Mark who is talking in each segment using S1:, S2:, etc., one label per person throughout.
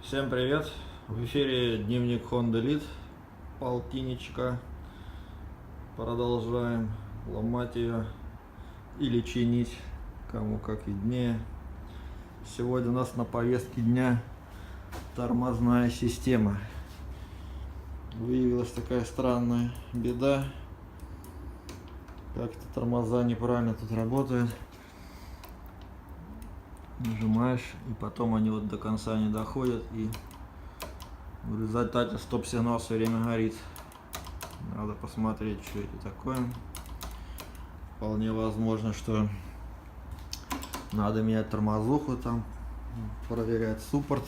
S1: Всем привет! В эфире дневник Honda Elite, полтинничка. Продолжаем ломать ее или чинить, кому как виднее. Сегодня у нас на повестке дня тормозная система. Выявилась такая странная беда. Как-то тормоза неправильно тут работают. Нажимаешь, и потом они вот до конца не доходят, и в результате стоп-сигнал все время горит. Надо посмотреть, что это такое. Вполне возможно, что надо менять тормозуху, там проверять суппорт.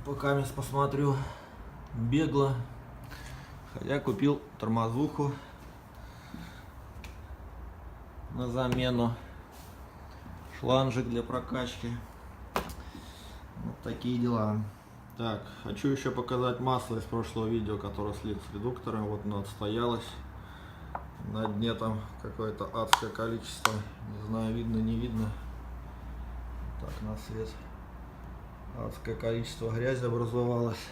S1: Пока я посмотрю бегло. Хотя купил тормозуху на замену, шланжик для прокачки. Вот такие дела. Так, хочу еще показать масло из прошлого видео, которое слил с редуктора. Вот оно отстоялось. На дне там какое-то адское количество. Не знаю, видно, не видно. Так, на свет. Адское количество грязи образовалось.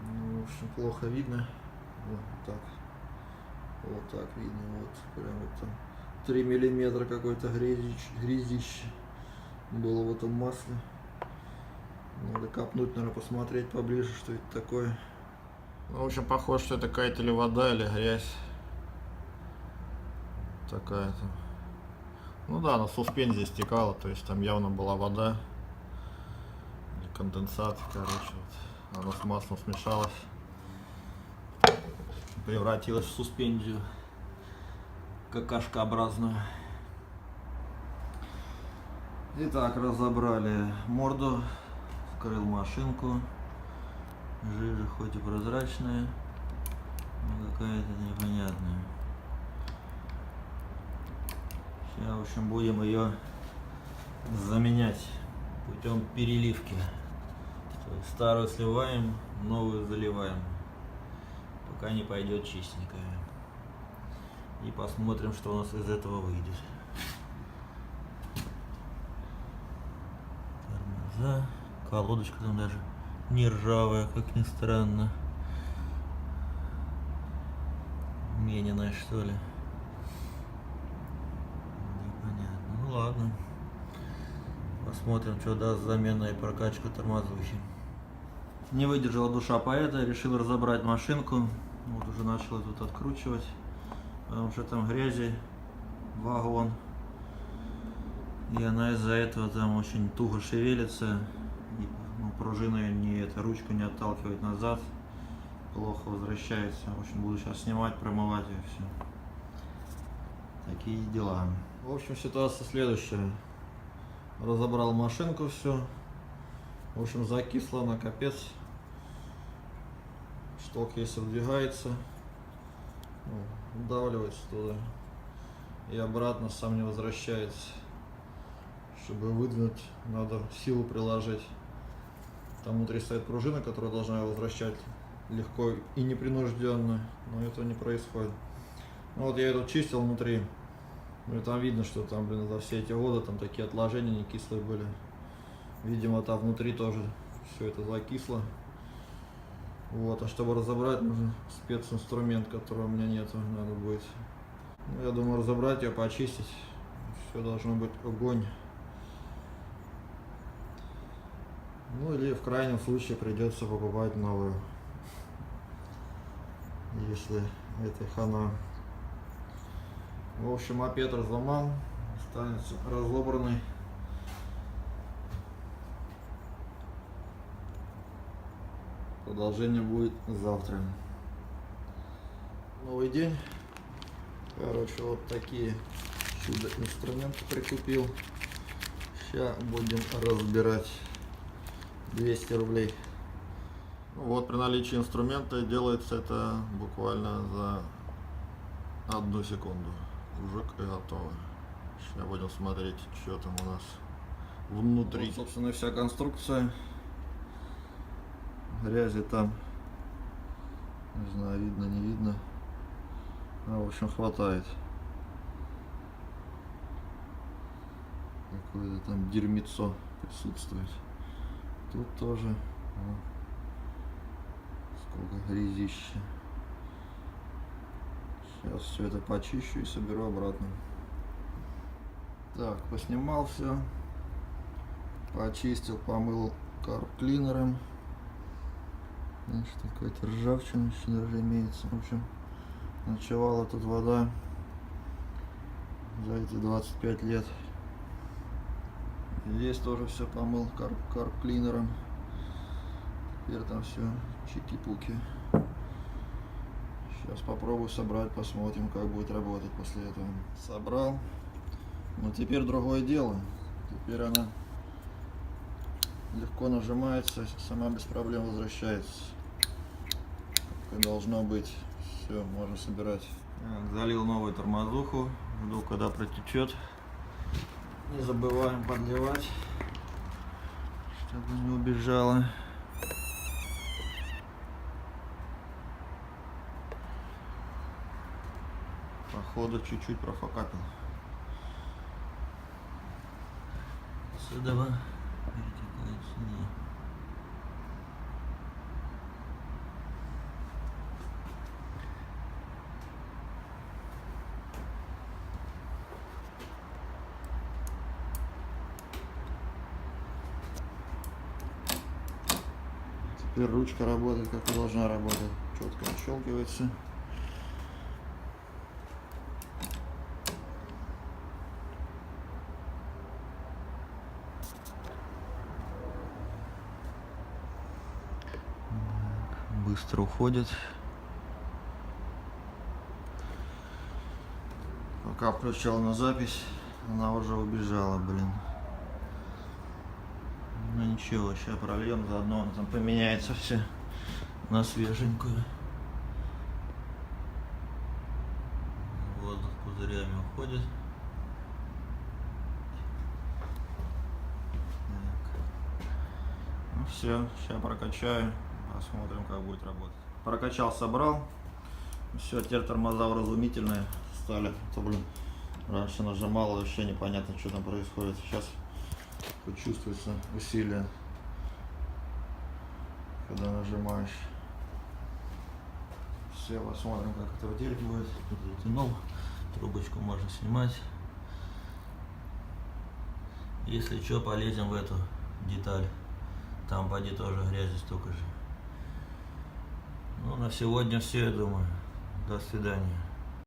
S1: Ну, в общем, плохо видно. Вот так. Вот так видно. Вот прям вот там 3 миллиметра какой-то грязище было в этом масле. Надо копнуть, наверное, посмотреть поближе, что это такое. Ну, в общем, похоже, что это какая-то или вода, или грязь. Такая-то. Ну да, на суспензии стекала, то есть там явно была вода. Или конденсат, короче. Вот. Оно с маслом смешалось. Превратилось в суспензию какашкообразную. Итак, разобрали морду, вскрыл машинку. Жижа хоть и прозрачная, но какая-то непонятная. Сейчас, в общем, будем ее заменять путем переливки. То есть старую сливаем, новую заливаем, пока не пойдет чистенькая. И посмотрим, что у нас из этого выйдет. Тормоза. Колодочка там даже не ржавая, как ни странно. Мененная, что ли. Непонятно. Ну ладно. Посмотрим, что даст замена и прокачка тормозухи. Не выдержала душа поэта, решил разобрать машинку. Вот уже начал тут откручивать. Потому что там грязи, вагон. И она из-за этого там очень туго шевелится. И, ну, пружина ручку не отталкивает назад. Плохо возвращается. В общем, буду сейчас снимать, промывать и все. Такие дела. В общем, ситуация следующая. Разобрал машинку все. В общем, закисло на капец. Шток, если вдвигается, вдавливается туда и обратно сам не возвращается. Чтобы выдвинуть, надо силу приложить. Там внутри стоит пружина, которая должна его возвращать легко и непринужденно, но этого не происходит. Ну, вот я это чистил внутри, и там видно, что там, блин, за все эти годы там такие отложения не кислые были. Видимо, там внутри тоже все это закисло. Вот, а чтобы разобрать, нужен специнструмент, которого у меня нету, надо будет. Ну, я думаю, разобрать ее, почистить. Все должно быть огонь. Ну или в крайнем случае придется покупать новую, если это хана. В общем, мопед разломал, останется разобранный. Продолжение будет завтра. Новый день. Короче, вот такие чудо-инструменты прикупил. Сейчас будем разбирать. 200 рублей. Вот при наличии инструмента делается это буквально за 1 секунду. Уже готово. Сейчас будем смотреть, что там у нас внутри. Вот, собственно, вся конструкция. Грязи там, не знаю, видно, не видно. В общем, хватает. какое-то там дерьмецо присутствует. Тут тоже сколько грязища. Сейчас все это почищу и соберу обратно. Так, поснимал все, почистил, помыл карп-клинером. Значит, какая-то ржавчина еще даже имеется. В общем, ночевала тут вода за эти 25 лет. И здесь тоже все помыл карп-клинером. Теперь там все чики-пуки. Сейчас попробую собрать, посмотрим, как будет работать после этого. Собрал. Но теперь другое дело. Теперь она легко нажимается, сама без проблем возвращается. Как и должно быть. Все, можно собирать. Так, залил новую тормозуху. Жду, когда протечет. Не забываем подливать, чтобы не убежала. Походу чуть-чуть профокапил. Сюда перетекает сюда. Теперь ручка работает, как и должна работать. Четко отщелкивается. Быстро уходит. Пока включал на запись, она уже убежала, блин. Ну ничего, сейчас прольем, заодно он там поменяется все на свеженькую. Воздух пузырями уходит. Так. Ну все, сейчас прокачаю. Посмотрим, как будет работать. Прокачал, собрал. Все, теперь тормоза вразумительные стали. То, блин, раньше нажимал, вообще непонятно, что там происходит. Сейчас чувствуется усилие, когда нажимаешь. Все, посмотрим, как это в деле будет. Тут затянул, трубочку можно снимать. Если что, полезем в эту деталь. Там поди тоже грязи столько же. Ну, на сегодня все, я думаю. До свидания.